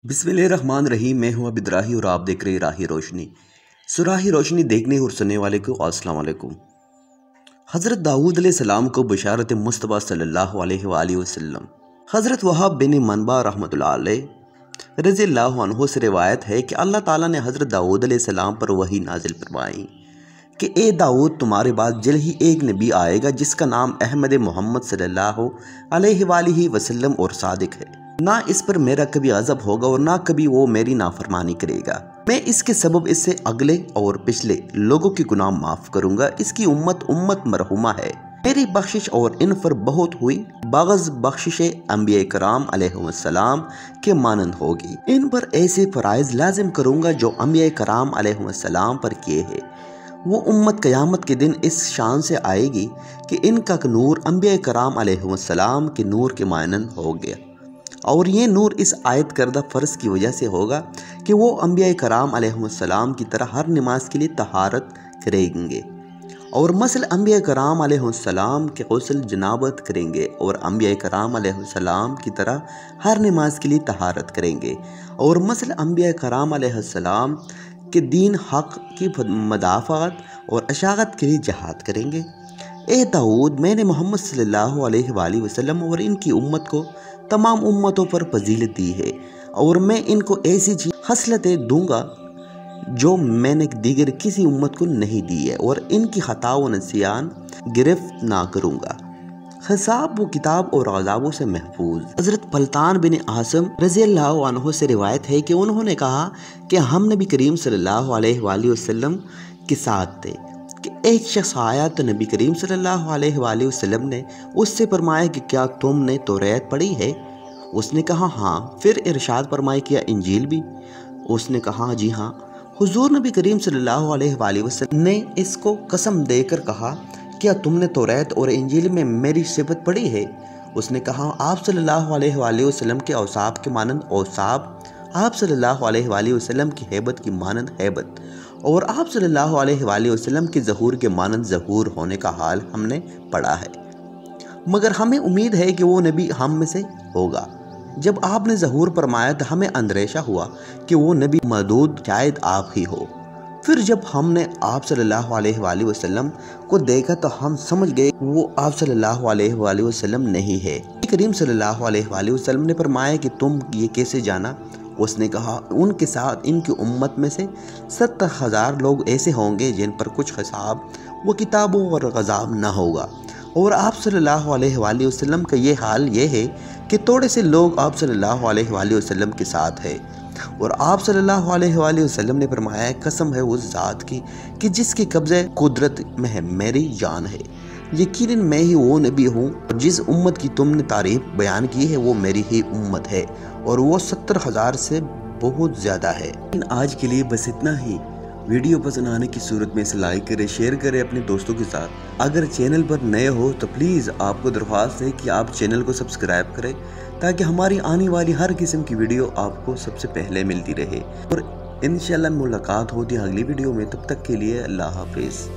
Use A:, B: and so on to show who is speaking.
A: बिस्मिल्लाहिर्रहमानिर्रहीम। मैं हूं अबिद राही और आप देख रहे हैं राही रोशनी। राही रोशनी देखने और सुनने वाले को अस्सलाम वालेकुम। हज़रत दाऊद अलैहिस्सलाम को बशारत मुस्तफ़ा सल्लल्लाहु अलैहि वसल्लम। हज़रत वहाब बिन मनबा रहमतुल्लाह अलैह रज़ियल्लाहु अन्हु से रिवायत है कि अल्लाह ताला ने हज़रत दाऊद अलैहिस्सलाम पर वही नाजिल फरमाई कि ए दाऊद, तुम्हारे बाद जल्द ही एक नबी आएगा जिसका नाम अहमद मोहम्मद सल्लल्लाहु अलैहि वसल्लम और सादिक है। ना इस पर मेरा कभी गज़ब होगा और ना कभी वो मेरी नाफरमानी करेगा। मैं इसके सबब इससे अगले और पिछले लोगों के गुनाह माफ़ करूँगा। इसकी उम्मत मरहुमा है। मेरी बख्शिश और इन पर बहुत हुई बागज़ बख्शिश अंबिया कराम अलैहिस्सलाम के मानंद होगी। इन पर ऐसे फ़राइज़ लाजिम करूँगा जो अंबिया कराम अलैहिस्सलाम पर किए हैं। वो उम्मत क़यामत के दिन इस शान से आएगी कि इनका नूर अंबिया कराम अलैहिस्सलाम के नूर के मानंद हो गया। और ये नूर इस आयत करदा फ़र्ज़ की वजह से होगा कि वो अंबिया कराम अलैहिस्सलाम की तरह हर नमाज के लिए तहारत करेंगे और मसल अंबिया कराम अलैहिस्सलाम के गुस्ल जनाबत करेंगे और अंबिया कराम अलैहिस्सलाम की तरह हर नमाज के लिए तहारत करेंगे और मसल अंबिया कराम अलैहिस्सलाम के दीन हक़ की मदाफ़ात और अशागत के लिए जहाद करेंगे। ए दाऊद, मैंने मोहम्मद सल्लल्लाहु अलैहि वसल्लम और इनकी उम्मत को तमाम उम्मतों पर फजीलत दी है और मैं इनको ऐसी हसलतें दूंगा जो मैंने दीगर किसी उम्मत को नहीं दी है और इनकी खता व नसियान गिरफ्त ना करूँगा। हिसाब व किताब और अज़ाबों से महफूज। हज़रत पलतान बिन आसम रज़ियल्लाहु अन्हु से रिवायत है कि उन्होंने कहा कि हम नबी करीम सल्लल्लाहु अलैहि वसल्लम के साथ थे कि एक शख्स आया तो नबी करीम सल्लल्लाहु अलैहि वसल्लम ने उससे फरमाया कि क्या तुमने तौरात पढ़ी है? उसने कहा हाँ। फिर इरशाद फरमाया किया इंजील भी? उसने कहा जी हाँ। हुजूर नबी करीम सल्लल्लाहु अलैहि वसल्लम ने इसको कसम देकर कहा क्या तुमने तौरात और इंजील में मेरी सिफत पढ़ी है? उसने कहा आप सल्लल्लाहु अलैहि वसल्लम के औसाफ के मानंद औसाफ, आप सल्लल्लाहु अलैहि वसल्लम की हैबत की मानंद हैबत और आप सल्लल्लाहु अलैहि वसल्लम के ज़हूर के मानंद ज़हूर होने का हाल हमने पढ़ा है, मगर हमें उम्मीद है कि वो नबी हम में से होगा। जब आपने ज़हूर फरमाया तो हमें अंदेशा हुआ कि वो नबी मदूद शायद आप ही हो। फिर जब हमने आप सल्लल्लाहु अलैहि वसल्लम को देखा तो हम समझ गए वो आप सल्लल्लाहु अलैहि वसल्लम नहीं है। करीम सल्लल्लाहु अलैहि वसल्लम ने फरमाया कि तुम ये कैसे जाना? उसने कहा उनके साथ इनकी उम्मत में से 70,000 लोग ऐसे होंगे जिन पर कुछ हिसाब व किताबों और गज़ाब न होगा और आप सल्लल्लाहु अलैहि वसल्लम का ये हाल ये है कि थोड़े से लोग आप सल्लल्लाहु अलैहि वसल्लम के साथ है। और आप सल्लल्लाहु अलैहि वसल्लम ने फरमाया कसम है उस ज़ात की कि जिसके कब्ज़े कुदरत में है मेरी जान है, यकीनन मैं ही वो नबी हूँ और जिस उम्मत की तुमने तारीफ़ बयान की है वो मेरी ही उम्मत है और वो 70,000 से बहुत ज़्यादा है। लेकिन आज के लिए बस इतना ही। वीडियो पसंद आने की सूरत में इसे लाइक करें, शेयर करें अपने दोस्तों के साथ। अगर चैनल पर नए हो तो प्लीज़ आपको दरख्वास्त है कि आप चैनल को सब्सक्राइब करें ताकि हमारी आने वाली हर किस्म की वीडियो आपको सबसे पहले मिलती रहे और इंशाल्लाह मुलाकात होती है अगली वीडियो में। तब तक के लिए अल्लाह हाफिज़।